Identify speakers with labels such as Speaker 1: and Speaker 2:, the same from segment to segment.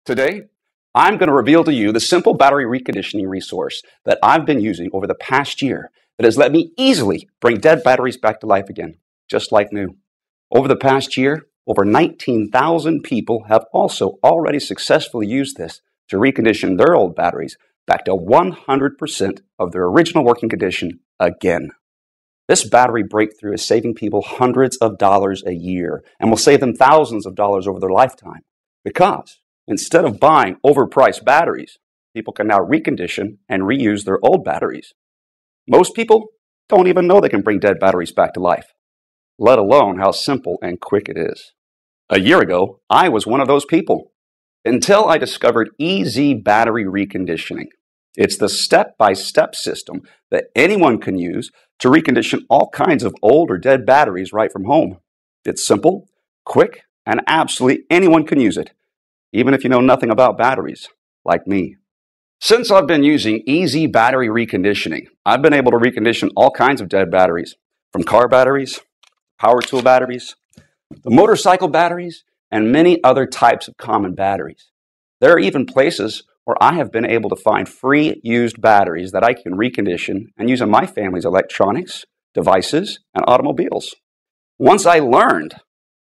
Speaker 1: Today, I'm going to reveal to you the simple battery reconditioning resource that I've been using over the past year that has let me easily bring dead batteries back to life again, just like new. Over the past year, over 19,000 people have also already successfully used this to recondition their old batteries back to 100% of their original working condition again. This battery breakthrough is saving people hundreds of dollars a year and will save them thousands of dollars over their lifetime because instead of buying overpriced batteries, people can now recondition and reuse their old batteries. Most people don't even know they can bring dead batteries back to life, let alone how simple and quick it is. A year ago, I was one of those people, until I discovered Easy Battery Reconditioning. It's the step-by-step system that anyone can use to recondition all kinds of old or dead batteries right from home. It's simple, quick, and absolutely anyone can use it, even if you know nothing about batteries, like me. Since I've been using Easy Battery Reconditioning, I've been able to recondition all kinds of dead batteries, from car batteries, power tool batteries, the motorcycle batteries, and many other types of common batteries. There are even places where I have been able to find free used batteries that I can recondition and use in my family's electronics, devices, and automobiles. Once I learned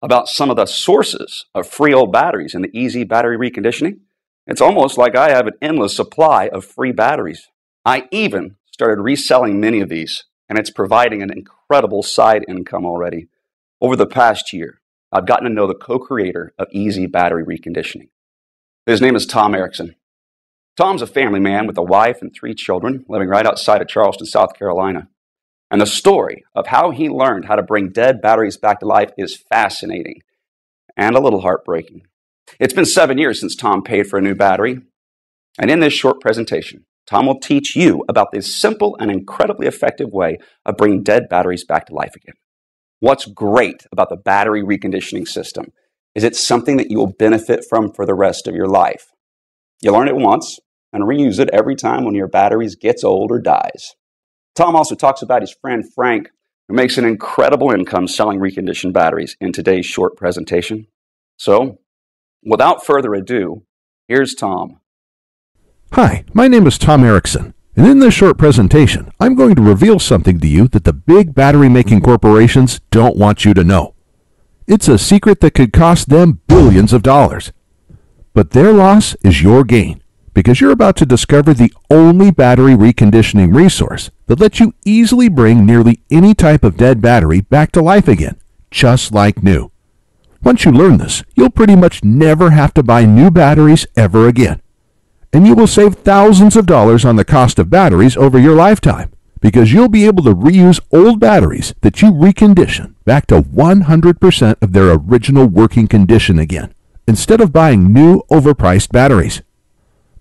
Speaker 1: about some of the sources of free old batteries in the Easy Battery Reconditioning, it's almost like I have an endless supply of free batteries. I even started reselling many of these, and it's providing an incredible side income already. Over the past year, I've gotten to know the co-creator of Easy Battery Reconditioning. His name is Tom Erickson. Tom's a family man with a wife and 3 children living right outside of Charleston, South Carolina. And the story of how he learned how to bring dead batteries back to life is fascinating and a little heartbreaking. It's been 7 years since Tom paid for a new battery. And in this short presentation, Tom will teach you about this simple and incredibly effective way of bringing dead batteries back to life again. What's great about the battery reconditioning system is it's something that you will benefit from for the rest of your life. You learn it once and reuse it every time one of your batteries gets old or dies. Tom also talks about his friend Frank, who makes an incredible income selling reconditioned batteries in today's short presentation. So, without further ado, here's Tom.
Speaker 2: Hi, my name is Tom Erickson, and in this short presentation, I'm going to reveal something to you that the big battery-making corporations don't want you to know. It's a secret that could cost them billions of dollars. But their loss is your gain, because you're about to discover the only battery reconditioning resource that lets you easily bring nearly any type of dead battery back to life again, just like new. Once you learn this, you'll pretty much never have to buy new batteries ever again. And you will save thousands of dollars on the cost of batteries over your lifetime, because you'll be able to reuse old batteries that you recondition back to 100% of their original working condition again, instead of buying new overpriced batteries.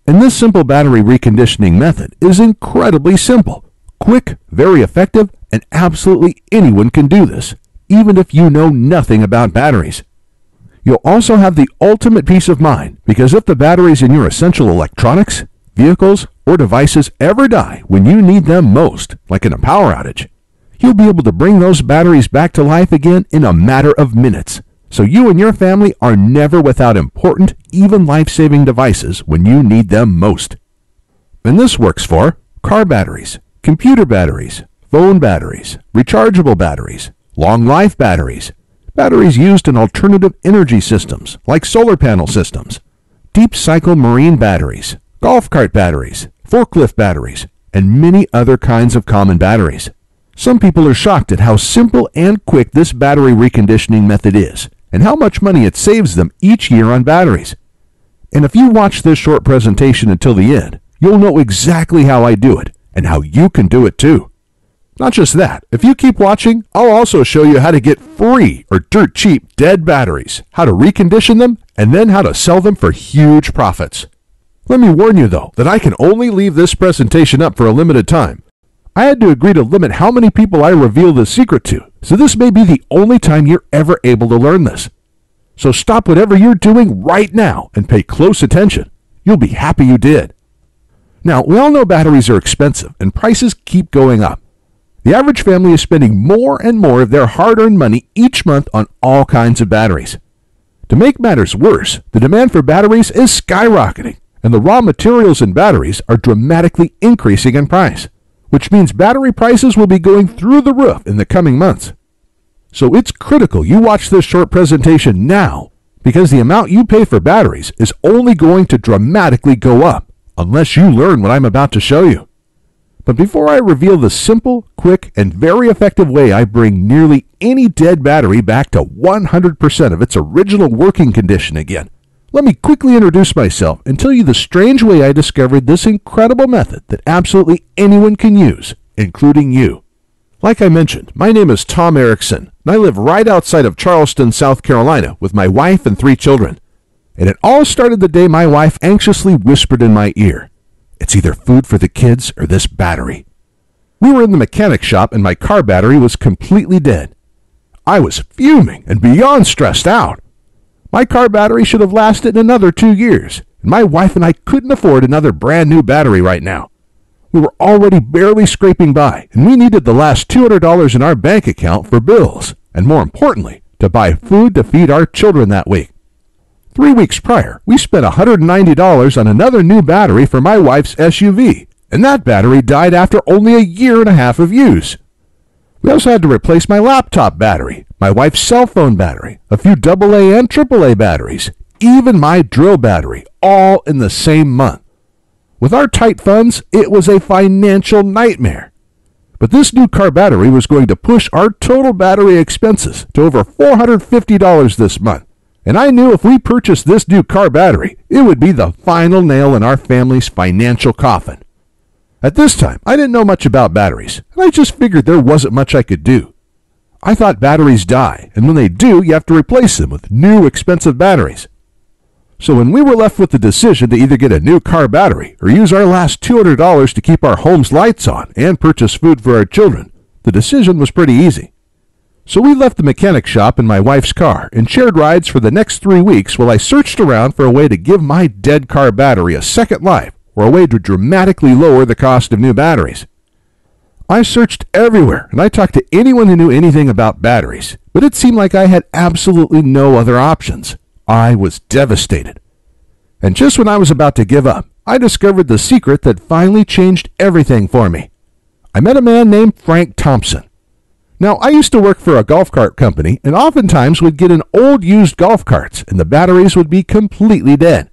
Speaker 2: And this simple battery reconditioning method is incredibly simple, quick, very effective, and absolutely anyone can do this, even if you know nothing about batteries. You'll also have the ultimate peace of mind, because if the batteries in your essential electronics, vehicles, or devices ever die when you need them most, like in a power outage, you'll be able to bring those batteries back to life again in a matter of minutes. So you and your family are never without important, even life-saving devices when you need them most. And this works for car batteries, computer batteries, phone batteries, rechargeable batteries, long-life batteries, batteries used in alternative energy systems like solar panel systems, deep-cycle marine batteries, golf cart batteries, forklift batteries, and many other kinds of common batteries. Some people are shocked at how simple and quick this battery reconditioning method is, and how much money it saves them each year on batteries. And if you watch this short presentation until the end, you'll know exactly how I do it, and how you can do it too. Not just that, if you keep watching, I'll also show you how to get free or dirt cheap dead batteries, how to recondition them, and then how to sell them for huge profits. Let me warn you though, that I can only leave this presentation up for a limited time. I had to agree to limit how many people I reveal this secret to, so this may be the only time you're ever able to learn this. So stop whatever you're doing right now and pay close attention. You'll be happy you did. Now, we all know batteries are expensive and prices keep going up. The average family is spending more and more of their hard-earned money each month on all kinds of batteries. To make matters worse, the demand for batteries is skyrocketing, and the raw materials in batteries are dramatically increasing in price, which means battery prices will be going through the roof in the coming months. So it's critical you watch this short presentation now, because the amount you pay for batteries is only going to dramatically go up unless you learn what I'm about to show you. But before I reveal the simple, quick, and very effective way I bring nearly any dead battery back to 100% of its original working condition again, let me quickly introduce myself and tell you the strange way I discovered this incredible method that absolutely anyone can use, including you. Like I mentioned, my name is Tom Erickson, and I live right outside of Charleston, South Carolina, with my wife and 3 children. And it all started the day my wife anxiously whispered in my ear, "It's either food for the kids or this battery." We were in the mechanic shop and my car battery was completely dead. I was fuming and beyond stressed out. My car battery should have lasted another 2 years, and my wife and I couldn't afford another brand new battery right now. We were already barely scraping by, and we needed the last $200 in our bank account for bills, and more importantly, to buy food to feed our children that week. 3 weeks prior, we spent $190 on another new battery for my wife's SUV, and that battery died after only a year and a half of use. We also had to replace my laptop battery, my wife's cell phone battery, a few AA and AAA batteries, even my drill battery, all in the same month. With our tight funds, it was a financial nightmare. But this new car battery was going to push our total battery expenses to over $450 this month. And I knew if we purchased this new car battery, it would be the final nail in our family's financial coffin. At this time, I didn't know much about batteries, and I just figured there wasn't much I could do. I thought batteries die, and when they do, you have to replace them with new expensive batteries. So when we were left with the decision to either get a new car battery or use our last $200 to keep our home's lights on and purchase food for our children, the decision was pretty easy. So we left the mechanic shop in my wife's car and shared rides for the next 3 weeks while I searched around for a way to give my dead car battery a second life or a way to dramatically lower the cost of new batteries. I searched everywhere and I talked to anyone who knew anything about batteries, but it seemed like I had absolutely no other options. I was devastated. And just when I was about to give up, I discovered the secret that finally changed everything for me. I met a man named Frank Thompson. Now, I used to work for a golf cart company and oftentimes would get in old used golf carts and the batteries would be completely dead.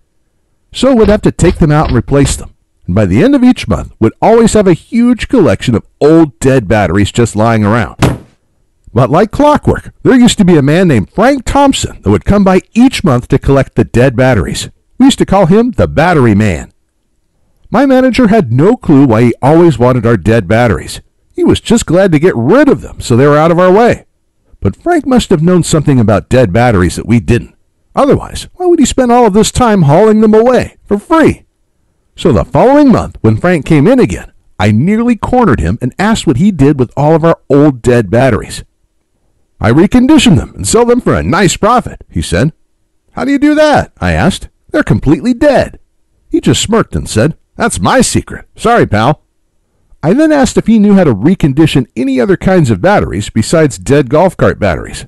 Speaker 2: So we'd have to take them out and replace them. And by the end of each month, we'd always have a huge collection of old dead batteries just lying around. But like clockwork, there used to be a man named Frank Thompson that would come by each month to collect the dead batteries. We used to call him the Battery Man. My manager had no clue why he always wanted our dead batteries. He was just glad to get rid of them so they were out of our way. But Frank must have known something about dead batteries that we didn't. Otherwise, why would he spend all of this time hauling them away for free? So the following month, when Frank came in again, I nearly cornered him and asked what he did with all of our old dead batteries. "I recondition them and sell them for a nice profit," he said. "How do you do that?" I asked. "They're completely dead." He just smirked and said, "That's my secret. Sorry, pal." I then asked if he knew how to recondition any other kinds of batteries besides dead golf cart batteries.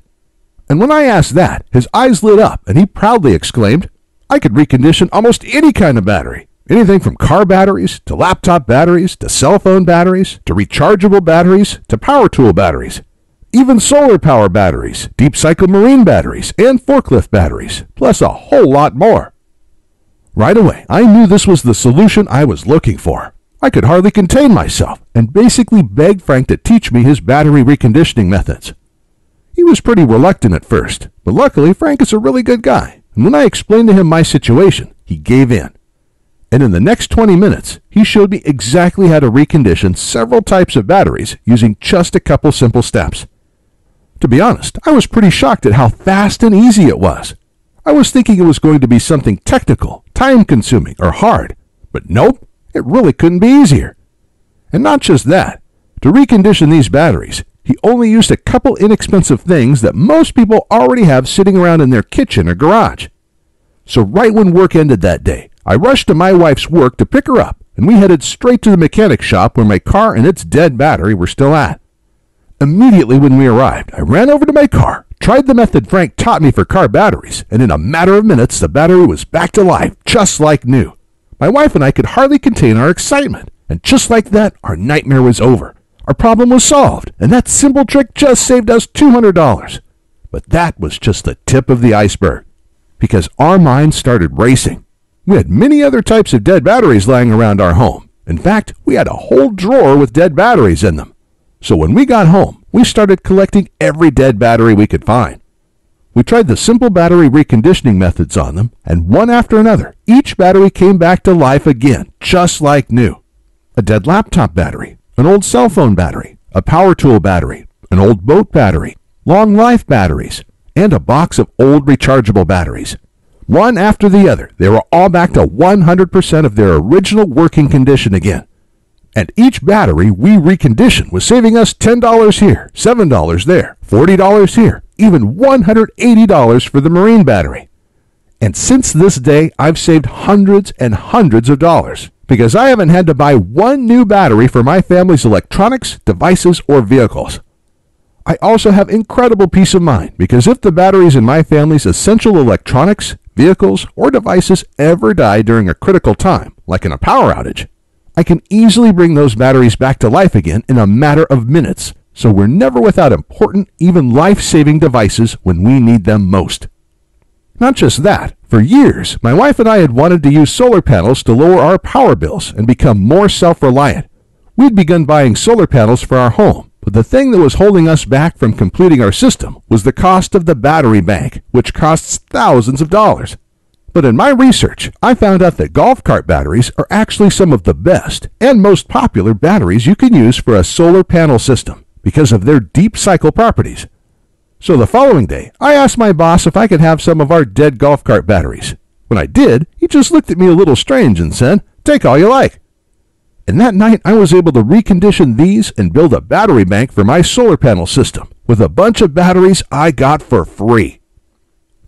Speaker 2: And when I asked that, his eyes lit up and he proudly exclaimed, "I could recondition almost any kind of battery. Anything from car batteries, to laptop batteries, to cell phone batteries, to rechargeable batteries, to power tool batteries. Even solar power batteries, deep cycle marine batteries, and forklift batteries, plus a whole lot more." Right away, I knew this was the solution I was looking for. I could hardly contain myself and basically begged Frank to teach me his battery reconditioning methods. He was pretty reluctant at first, but luckily Frank is a really good guy, and when I explained to him my situation, he gave in. And in the next 20 minutes, he showed me exactly how to recondition several types of batteries using just a couple simple steps. To be honest, I was pretty shocked at how fast and easy it was. I was thinking it was going to be something technical, time-consuming, or hard, but nope, it really couldn't be easier. And not just that, to recondition these batteries, he only used a couple inexpensive things that most people already have sitting around in their kitchen or garage. So right when work ended that day, I rushed to my wife's work to pick her up, and we headed straight to the mechanic shop where my car and its dead battery were still at. Immediately when we arrived, I ran over to my car, Tried the method Frank taught me for car batteries, and in a matter of minutes, the battery was back to life, just like new. My wife and I could hardly contain our excitement, and just like that, our nightmare was over. Our problem was solved, and that simple trick just saved us $200. But that was just the tip of the iceberg, because our minds started racing. We had many other types of dead batteries lying around our home. In fact, we had a whole drawer with dead batteries in them. So when we got home, we started collecting every dead battery we could find. We tried the simple battery reconditioning methods on them, and one after another, each battery came back to life again, just like new. A dead laptop battery, an old cell phone battery, a power tool battery, an old boat battery, long life batteries, and a box of old rechargeable batteries. One after the other, they were all back to 100% of their original working condition again. And each battery we reconditioned was saving us $10 here, $7 there, $40 here, even $180 for the marine battery. And since this day, I've saved hundreds and hundreds of dollars because I haven't had to buy one new battery for my family's electronics, devices, or vehicles. I also have incredible peace of mind because if the batteries in my family's essential electronics, vehicles, or devices ever die during a critical time, like in a power outage, I can easily bring those batteries back to life again in a matter of minutes, so we're never without important, even life-saving devices when we need them most. Not just that, for years, my wife and I had wanted to use solar panels to lower our power bills and become more self-reliant. We'd begun buying solar panels for our home, but the thing that was holding us back from completing our system was the cost of the battery bank, which costs thousands of dollars. But in my research, I found out that golf cart batteries are actually some of the best and most popular batteries you can use for a solar panel system because of their deep cycle properties. So the following day, I asked my boss if I could have some of our dead golf cart batteries. When I did, he just looked at me a little strange and said, "Take all you like." And that night, I was able to recondition these and build a battery bank for my solar panel system with a bunch of batteries I got for free.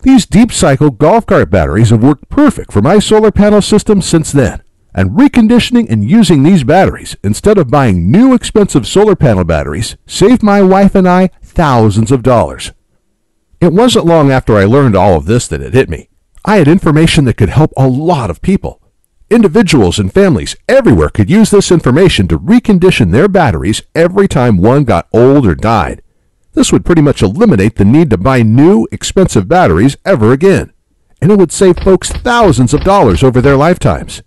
Speaker 2: These deep cycle golf cart batteries have worked perfect for my solar panel system since then, and reconditioning and using these batteries instead of buying new expensive solar panel batteries saved my wife and I thousands of dollars. It wasn't long after I learned all of this that it hit me. I had information that could help a lot of people. Individuals and families everywhere could use this information to recondition their batteries every time one got old or died. This would pretty much eliminate the need to buy new, expensive batteries ever again, and it would save folks thousands of dollars over their lifetimes.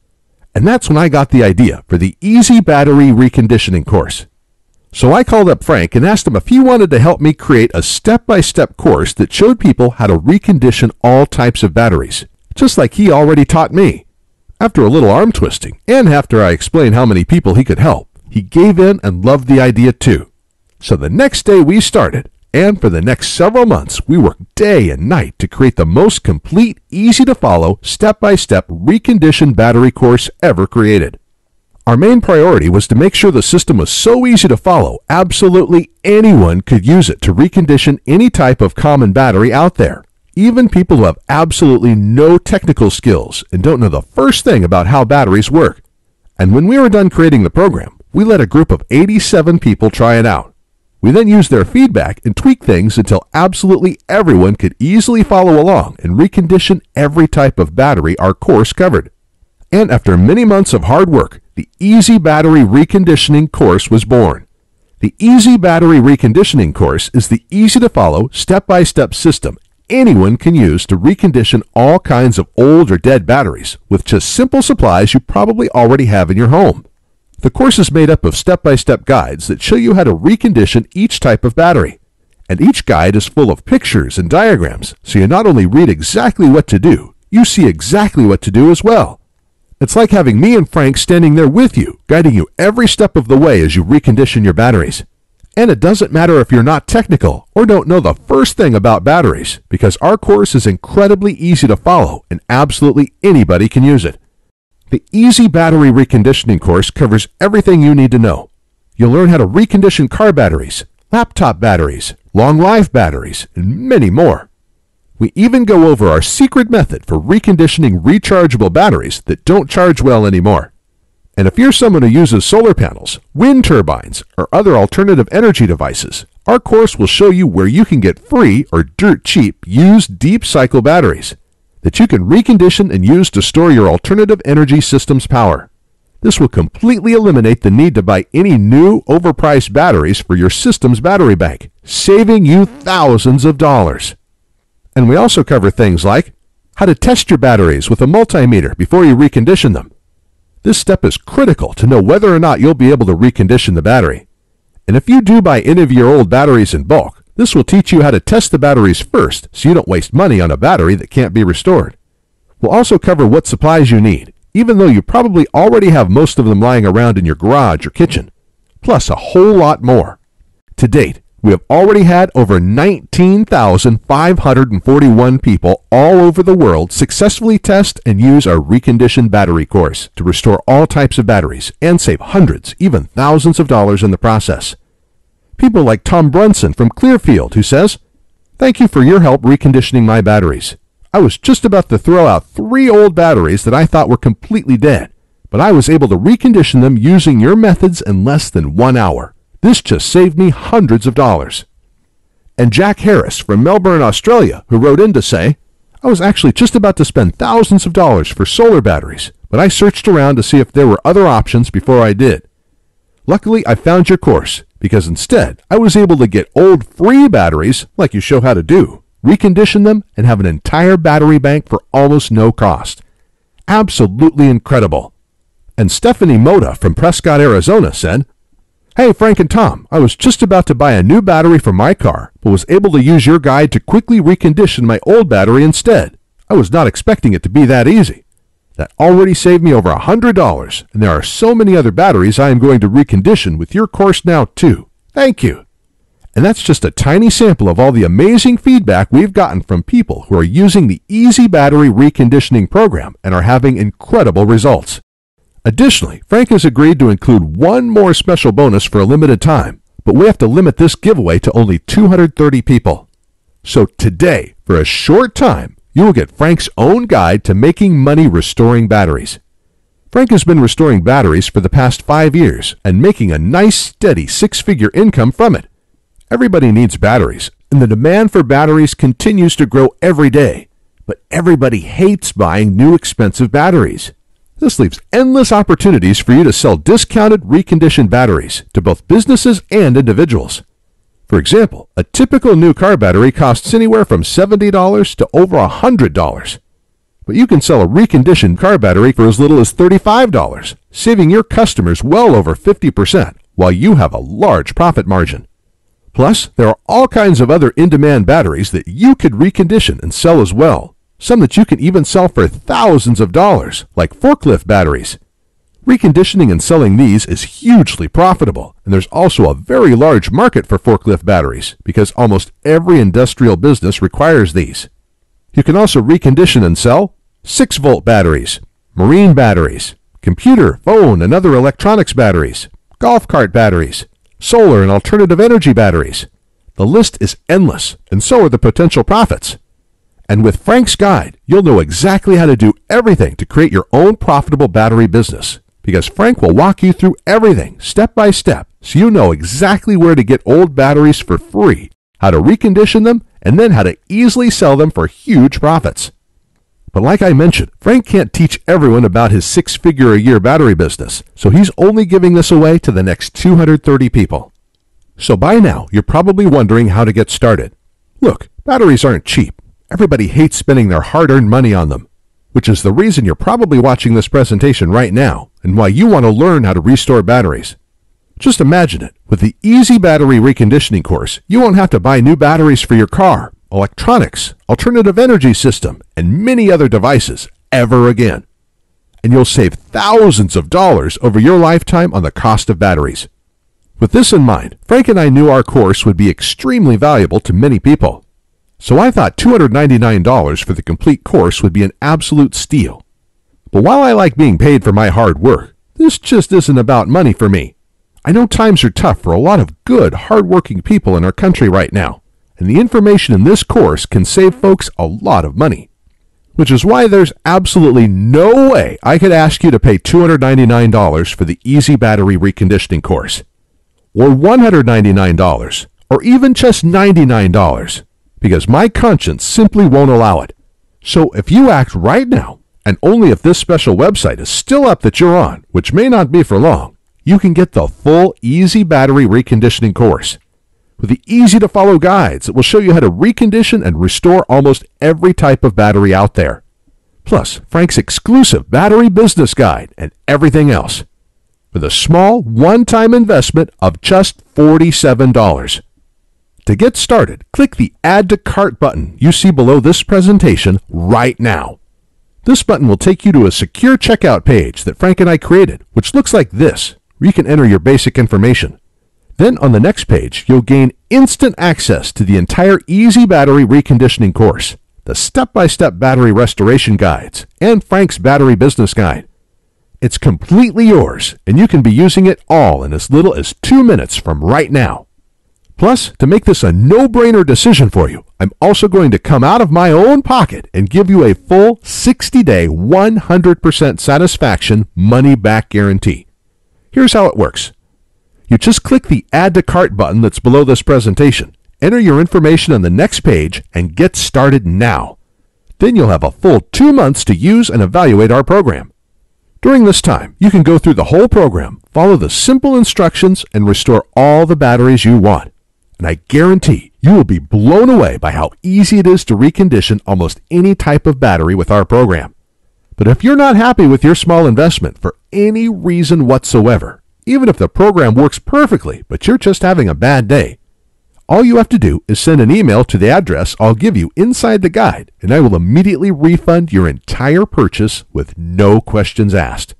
Speaker 2: And that's when I got the idea for the Easy Battery Reconditioning course. So I called up Frank and asked him if he wanted to help me create a step-by-step course that showed people how to recondition all types of batteries, just like he already taught me. After a little arm twisting, and after I explained how many people he could help, he gave in and loved the idea too. So the next day we started, and for the next several months we worked day and night to create the most complete, easy-to-follow, step-by-step reconditioned battery course ever created. Our main priority was to make sure the system was so easy to follow, absolutely anyone could use it to recondition any type of common battery out there, even people who have absolutely no technical skills and don't know the first thing about how batteries work. And when we were done creating the program, we let a group of 87 people try it out. We then used their feedback and tweaked things until absolutely everyone could easily follow along and recondition every type of battery our course covered. And after many months of hard work, the Easy Battery Reconditioning course was born. The Easy Battery Reconditioning course is the easy-to-follow, step-by-step system anyone can use to recondition all kinds of old or dead batteries with just simple supplies you probably already have in your home. The course is made up of step-by-step guides that show you how to recondition each type of battery. And each guide is full of pictures and diagrams, so you not only read exactly what to do, you see exactly what to do as well. It's like having me and Frank standing there with you, guiding you every step of the way as you recondition your batteries. And it doesn't matter if you're not technical or don't know the first thing about batteries, because our course is incredibly easy to follow and absolutely anybody can use it. The Easy Battery Reconditioning course covers everything you need to know. You'll learn how to recondition car batteries, laptop batteries, long life batteries, and many more. We even go over our secret method for reconditioning rechargeable batteries that don't charge well anymore. And if you're someone who uses solar panels, wind turbines, or other alternative energy devices, our course will show you where you can get free or dirt cheap used deep cycle batteries that you can recondition and use to store your alternative energy system's power. This will completely eliminate the need to buy any new, overpriced batteries for your system's battery bank, saving you thousands of dollars. And we also cover things like how to test your batteries with a multimeter before you recondition them. This step is critical to know whether or not you'll be able to recondition the battery. And if you do buy any of your old batteries in bulk, this will teach you how to test the batteries first so you don't waste money on a battery that can't be restored. We'll also cover what supplies you need, even though you probably already have most of them lying around in your garage or kitchen, plus a whole lot more. To date, we have already had over 19,541 people all over the world successfully test and use our Recondition battery course to restore all types of batteries and save hundreds, even thousands of dollars in the process. People like Tom Brunson from Clearfield, who says, "Thank you for your help reconditioning my batteries. I was just about to throw out 3 old batteries that I thought were completely dead, but I was able to recondition them using your methods in less than 1 hour. This just saved me hundreds of dollars." And Jack Harris from Melbourne, Australia, who wrote in to say, "I was actually just about to spend thousands of dollars for solar batteries, but I searched around to see if there were other options before I did. Luckily, I found your course, because instead, I was able to get old free batteries, like you show how to do, recondition them, and have an entire battery bank for almost no cost. Absolutely incredible." And Stephanie Moda from Prescott, Arizona said, "Hey, Frank and Tom, I was just about to buy a new battery for my car, but was able to use your guide to quickly recondition my old battery instead. I was not expecting it to be that easy. That already saved me over $100, and there are so many other batteries I am going to recondition with your course now too. Thank you." And that's just a tiny sample of all the amazing feedback we've gotten from people who are using the Easy Battery Reconditioning program and are having incredible results. Additionally, Frank has agreed to include one more special bonus for a limited time, but we have to limit this giveaway to only 230 people. So today, for a short time, you will get Frank's own guide to making money restoring batteries. Frank has been restoring batteries for the past 5 years and making a nice, steady 6-figure income from it. Everybody needs batteries, and the demand for batteries continues to grow every day, but everybody hates buying new expensive batteries. This leaves endless opportunities for you to sell discounted, reconditioned batteries to both businesses and individuals. For example, a typical new car battery costs anywhere from $70 to over $100. But you can sell a reconditioned car battery for as little as $35, saving your customers well over 50%, while you have a large profit margin. Plus, there are all kinds of other in-demand batteries that you could recondition and sell as well, some that you can even sell for thousands of dollars, like forklift batteries. Reconditioning and selling these is hugely profitable, and there's also a very large market for forklift batteries because almost every industrial business requires these. You can also recondition and sell 6-volt batteries, marine batteries, computer, phone, and other electronics batteries, golf cart batteries, solar and alternative energy batteries. The list is endless, and so are the potential profits. And with Frank's guide, you'll know exactly how to do everything to create your own profitable battery business, because Frank will walk you through everything step by step so you know exactly where to get old batteries for free, how to recondition them, and then how to easily sell them for huge profits. But like I mentioned, Frank can't teach everyone about his 6-figure-a-year battery business, so he's only giving this away to the next 230 people. So by now, you're probably wondering how to get started. Look, batteries aren't cheap. Everybody hates spending their hard-earned money on them, which is the reason you're probably watching this presentation right now and why you want to learn how to restore batteries. Just imagine it. With the Easy Battery Reconditioning course, you won't have to buy new batteries for your car, electronics, alternative energy system, and many other devices ever again. And you'll save thousands of dollars over your lifetime on the cost of batteries. With this in mind, Frank and I knew our course would be extremely valuable to many people. So I thought $299 for the complete course would be an absolute steal. But while I like being paid for my hard work, this just isn't about money for me. I know times are tough for a lot of good, hard-working people in our country right now, and the information in this course can save folks a lot of money. Which is why there's absolutely no way I could ask you to pay $299 for the Easy Battery Reconditioning course, or $199, or even just $99, because my conscience simply won't allow it. So if you act right now, and only if this special website is still up that you're on, which may not be for long, you can get the full Easy Battery Reconditioning course. With the easy-to-follow guides that will show you how to recondition and restore almost every type of battery out there. Plus, Frank's exclusive battery business guide and everything else. With a small one-time investment of just $47. To get started, click the Add to Cart button you see below this presentation right now. This button will take you to a secure checkout page that Frank and I created, which looks like this, where you can enter your basic information. Then on the next page, you'll gain instant access to the entire Easy Battery Reconditioning course, the step-by-step battery restoration guides, and Frank's battery business guide. It's completely yours, and you can be using it all in as little as 2 minutes from right now. Plus, to make this a no-brainer decision for you, I'm also going to come out of my own pocket and give you a full 60-day, 100% satisfaction money-back guarantee. Here's how it works. You just click the Add to Cart button that's below this presentation, enter your information on the next page, and get started now. Then you'll have a full 2 months to use and evaluate our program. During this time, you can go through the whole program, follow the simple instructions, and restore all the batteries you want. And I guarantee you will be blown away by how easy it is to recondition almost any type of battery with our program. But if you're not happy with your small investment for any reason whatsoever, even if the program works perfectly, but you're just having a bad day, all you have to do is send an email to the address I'll give you inside the guide, and I will immediately refund your entire purchase with no questions asked.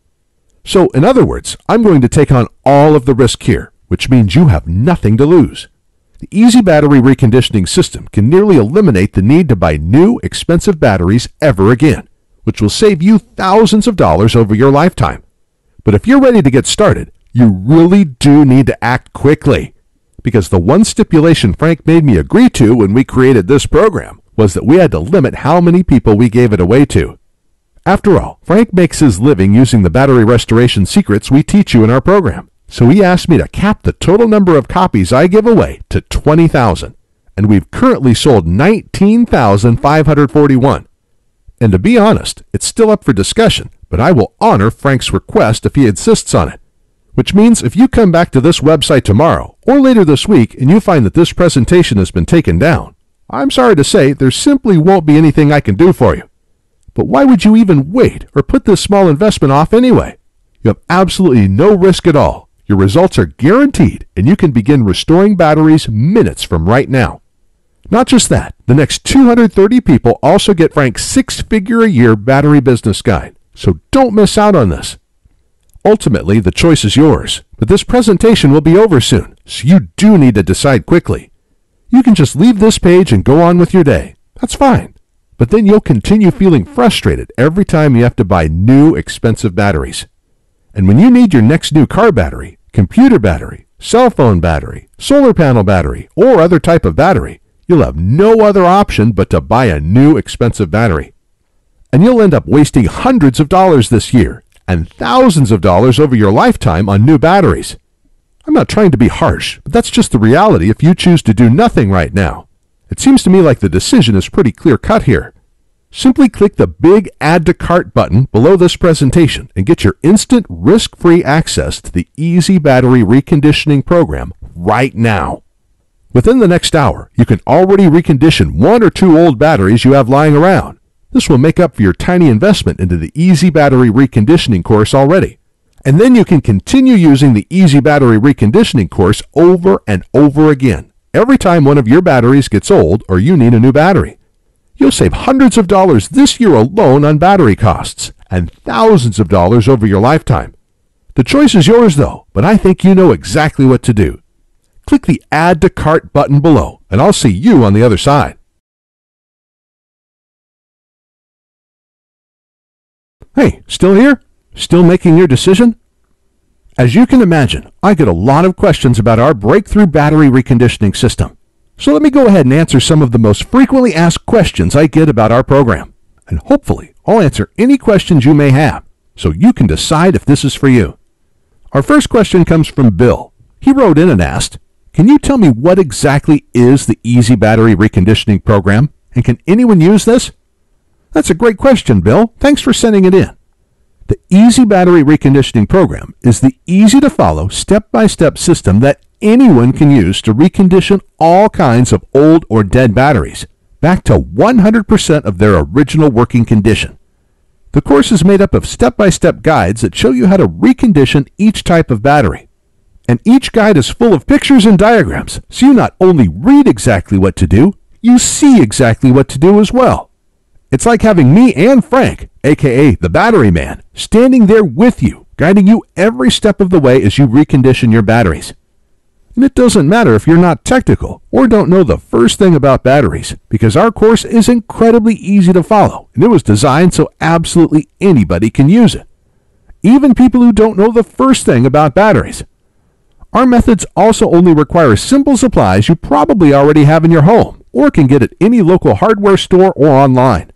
Speaker 2: So, in other words, I'm going to take on all of the risk here, which means you have nothing to lose. The Easy Battery Reconditioning system can nearly eliminate the need to buy new, expensive batteries ever again, which will save you thousands of dollars over your lifetime. But if you're ready to get started, you really do need to act quickly, because the one stipulation Frank made me agree to when we created this program was that we had to limit how many people we gave it away to. After all, Frank makes his living using the battery restoration secrets we teach you in our program, so he asked me to cap the total number of copies I give away to 20,000, and we've currently sold 19,541. And to be honest, it's still up for discussion, but I will honor Frank's request if he insists on it. Which means if you come back to this website tomorrow or later this week and you find that this presentation has been taken down, I'm sorry to say there simply won't be anything I can do for you. But why would you even wait or put this small investment off anyway? You have absolutely no risk at all. Your results are guaranteed, and you can begin restoring batteries minutes from right now. Not just that, the next 230 people also get Frank's 6-figure-a-year battery business guide, so don't miss out on this. Ultimately, the choice is yours, but this presentation will be over soon, so you do need to decide quickly. You can just leave this page and go on with your day. That's fine. But then you'll continue feeling frustrated every time you have to buy new, expensive batteries. And when you need your next new car battery, computer battery, cell phone battery, solar panel battery, or other type of battery, you'll have no other option but to buy a new, expensive battery. And you'll end up wasting hundreds of dollars this year and thousands of dollars over your lifetime on new batteries. I'm not trying to be harsh, but that's just the reality if you choose to do nothing right now. It seems to me like the decision is pretty clear-cut here. Simply click the big Add to Cart button below this presentation and get your instant risk-free access to the Easy Battery Reconditioning program right now. Within the next hour, you can already recondition 1 or 2 old batteries you have lying around. This will make up for your tiny investment into the Easy Battery Reconditioning course already. And then you can continue using the Easy Battery Reconditioning course over and over again, every time one of your batteries gets old or you need a new battery. You'll save hundreds of dollars this year alone on battery costs, and thousands of dollars over your lifetime. The choice is yours though, but I think you know exactly what to do. Click the Add to Cart button below, and I'll see you on the other side. Hey, still here? Still making your decision? As you can imagine, I get a lot of questions about our breakthrough battery reconditioning system. So let me go ahead and answer some of the most frequently asked questions I get about our program. And hopefully, I'll answer any questions you may have, so you can decide if this is for you. Our first question comes from Bill. He wrote in and asked, Can you tell me what exactly is the Easy Battery Reconditioning Program, and can anyone use this? That's a great question, Bill. Thanks for sending it in. The Easy Battery Reconditioning Program is the easy-to-follow, step-by-step system that anyone can use to recondition all kinds of old or dead batteries back to 100% of their original working condition. The course is made up of step-by-step guides that show you how to recondition each type of battery. And each guide is full of pictures and diagrams, so you not only read exactly what to do, you see exactly what to do as well. It's like having me and Frank, aka the Battery Man, standing there with you, guiding you every step of the way as you recondition your batteries. And it doesn't matter if you're not technical or don't know the first thing about batteries, because our course is incredibly easy to follow, and it was designed so absolutely anybody can use it, even people who don't know the first thing about batteries. Our methods also only require simple supplies you probably already have in your home or can get at any local hardware store or online.